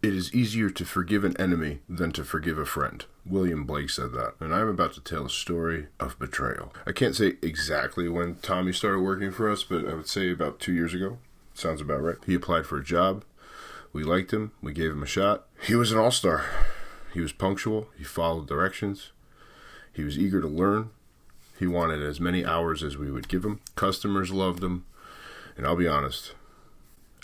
It is easier to forgive an enemy than to forgive a friend. William Blake said that. And I'm about to tell a story of betrayal. I can't say exactly when Tommy started working for us, but I would say about 2 years ago. Sounds about right. He applied for a job. We liked him. We gave him a shot. He was an all-star. He was punctual. He followed directions. He was eager to learn. He wanted as many hours as we would give him. Customers loved him. And I'll be honest,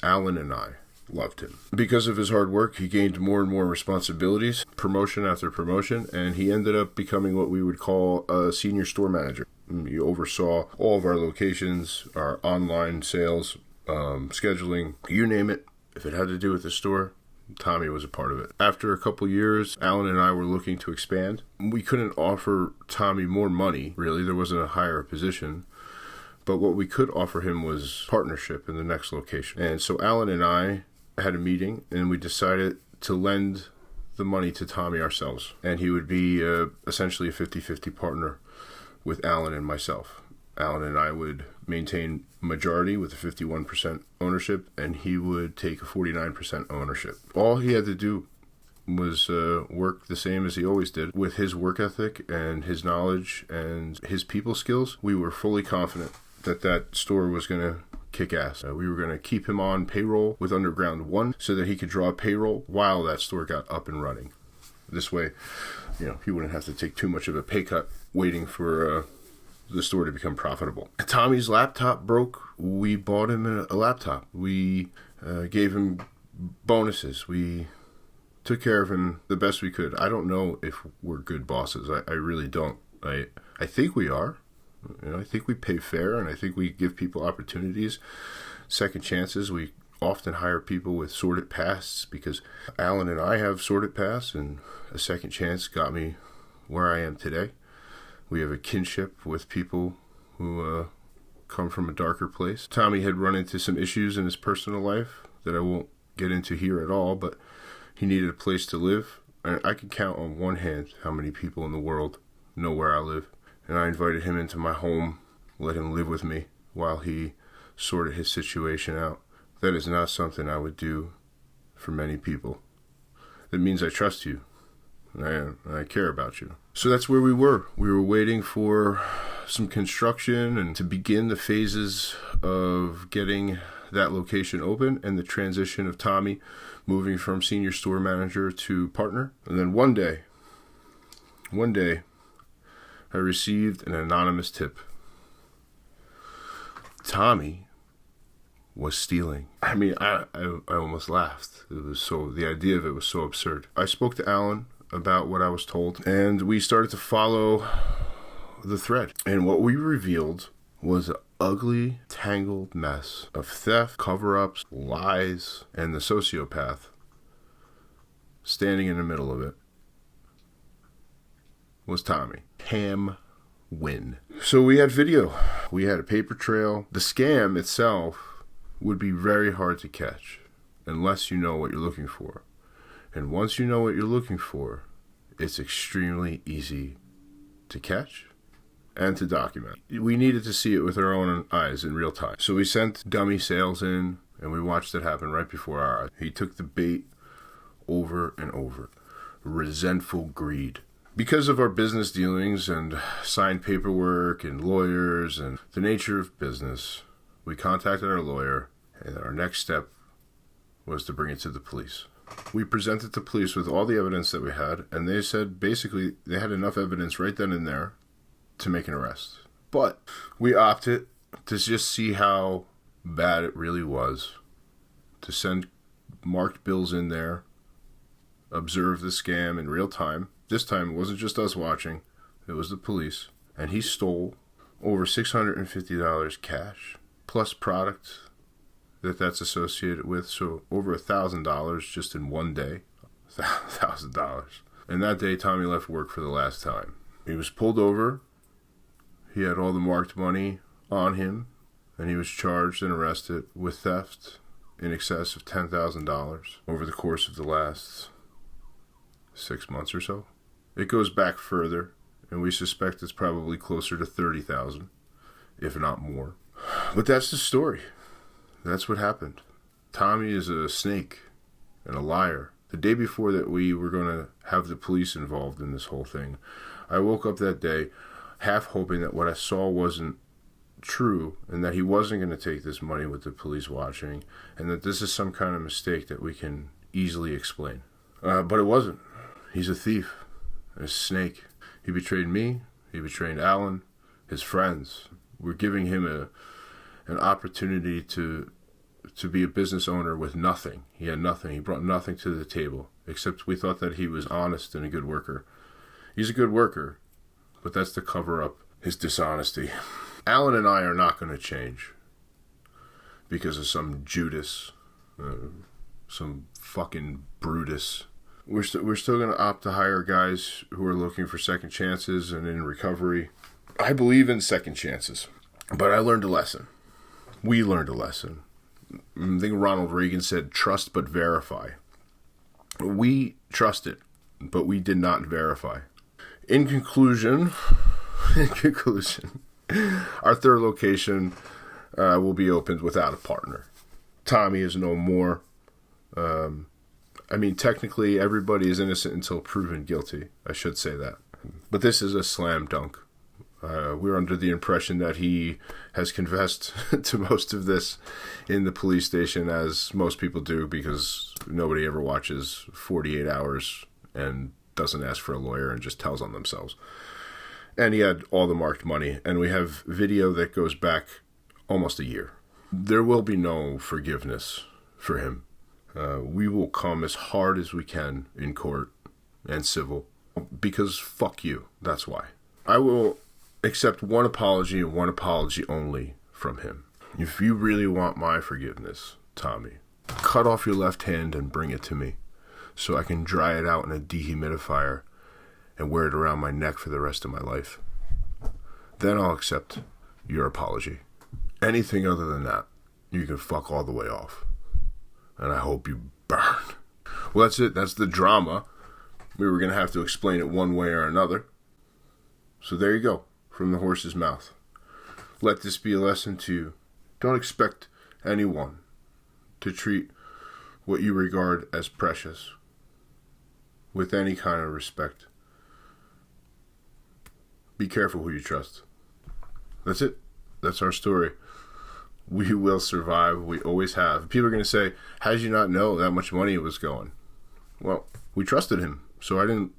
Alan and I loved him. Because of his hard work, he gained more and more responsibilities, promotion after promotion, and he ended up becoming what we would call a senior store manager. He oversaw all of our locations, our online sales, scheduling, you name it. If it had to do with the store, Tommy was a part of it. After a couple years, Alan and I were looking to expand. We couldn't offer Tommy more money, really. There wasn't a higher position. But what we could offer him was partnership in the next location. And so Alan and I had a meeting, and we decided to lend the money to Tommy ourselves. And he would be essentially a 50-50 partner with Alan and myself. Alan and I would maintain majority with a 51% ownership, and he would take a 49% ownership. All he had to do was work the same as he always did. With his work ethic and his knowledge and his people skills, we were fully confident that store was going to kick ass. We were going to keep him on payroll with Underground One so that he could draw payroll while that store got up and running. This way, he wouldn't have to take too much of a pay cut waiting for the store to become profitable. Tommy's laptop broke. We bought him a laptop. We gave him bonuses. We took care of him the best we could. I don't know if we're good bosses. I really don't. I think we are. I think we pay fair, and I think we give people opportunities, second chances. We often hire people with sordid pasts because Alan and I have sordid pasts, and a second chance got me where I am today. We have a kinship with people who come from a darker place. Tommy had run into some issues in his personal life that I won't get into here at all, but he needed a place to live. And I can count on one hand how many people in the world know where I live. And I invited him into my home, let him live with me while he sorted his situation out. That is not something I would do for many people. That means I trust you, and I care about you. So that's where we were. We were waiting for some construction and to begin the phases of getting that location open and the transition of Tommy moving from senior store manager to partner. And then one day, I received an anonymous tip. Tommy was stealing. I mean, I almost laughed. The idea of it was so absurd. I spoke to Alan about what I was told, and we started to follow the thread. And what we revealed was an ugly, tangled mess of theft, cover-ups, lies, and the sociopath standing in the middle of it was Tommy. Ham win. So we had video. We had a paper trail. The scam itself would be very hard to catch unless you know what you're looking for. And once you know what you're looking for, it's extremely easy to catch and to document. We needed to see it with our own eyes in real time. So we sent dummy sales in, and we watched it happen right before our eyes. He took the bait over and over. Resentful greed. Because of our business dealings and signed paperwork and lawyers and the nature of business, we contacted our lawyer, and our next step was to bring it to the police. We presented the police with all the evidence that we had, and they said basically they had enough evidence right then and there to make an arrest. But we opted to just see how bad it really was, to send marked bills in there, observe the scam in real time. This time, it wasn't just us watching. It was the police. And he stole over $650 cash, plus product that's associated with. So over $1,000 just in one day. $1,000. And that day, Tommy left work for the last time. He was pulled over. He had all the marked money on him. And he was charged and arrested with theft in excess of $10,000 over the course of the last 6 months or so. It goes back further, and we suspect it's probably closer to 30,000, if not more. But that's the story. That's what happened. Tommy is a snake and a liar The day before that we were going to have the police involved in this whole thing, I woke up that day half hoping that what I saw wasn't true and that he wasn't going to take this money with the police watching and that this is some kind of mistake that we can easily explain. But it wasn't. He's a thief, a snake. He betrayed me. He betrayed Alan, his friends. We're giving him an opportunity to be a business owner with nothing. He had nothing. He brought nothing to the table, except we thought that he was honest and a good worker. He's a good worker, but that's to cover up his dishonesty. Alan and I are not going to change because of some Judas, some fucking Brutus. We're still going to opt to hire guys who are looking for second chances and in recovery. I believe in second chances, but I learned a lesson. We learned a lesson. I think Ronald Reagan said, trust but verify. We trusted, but we did not verify. In conclusion, our third location will be opened without a partner. Tommy is no more. Technically, everybody is innocent until proven guilty. I should say that. But this is a slam dunk. We're under the impression that he has confessed to most of this in the police station, as most people do, because nobody ever watches 48 Hours and doesn't ask for a lawyer and just tells on themselves. And he had all the marked money, and we have video that goes back almost a year. There will be no forgiveness for him. We will come as hard as we can in court and civil, because fuck you, that's why. I will accept one apology and one apology only from him. If you really want my forgiveness, Tommy, cut off your left hand and bring it to me so I can dry it out in a dehumidifier and wear it around my neck for the rest of my life. Then I'll accept your apology. Anything other than that, you can fuck all the way off. And I hope you burn. Well, that's it. That's the drama. We were going to have to explain it one way or another. So there you go, from the horse's mouth. Let this be a lesson to you. Don't expect anyone to treat what you regard as precious with any kind of respect. Be careful who you trust. That's it. That's our story. We will survive. We always have. People are going to say, how did you not know that much money was going? Well, we trusted him, so I didn't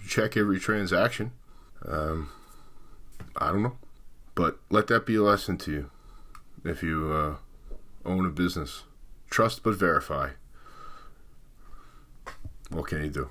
check every transaction. I don't know. But let that be a lesson to you. If you own a business, trust but verify. What can you do?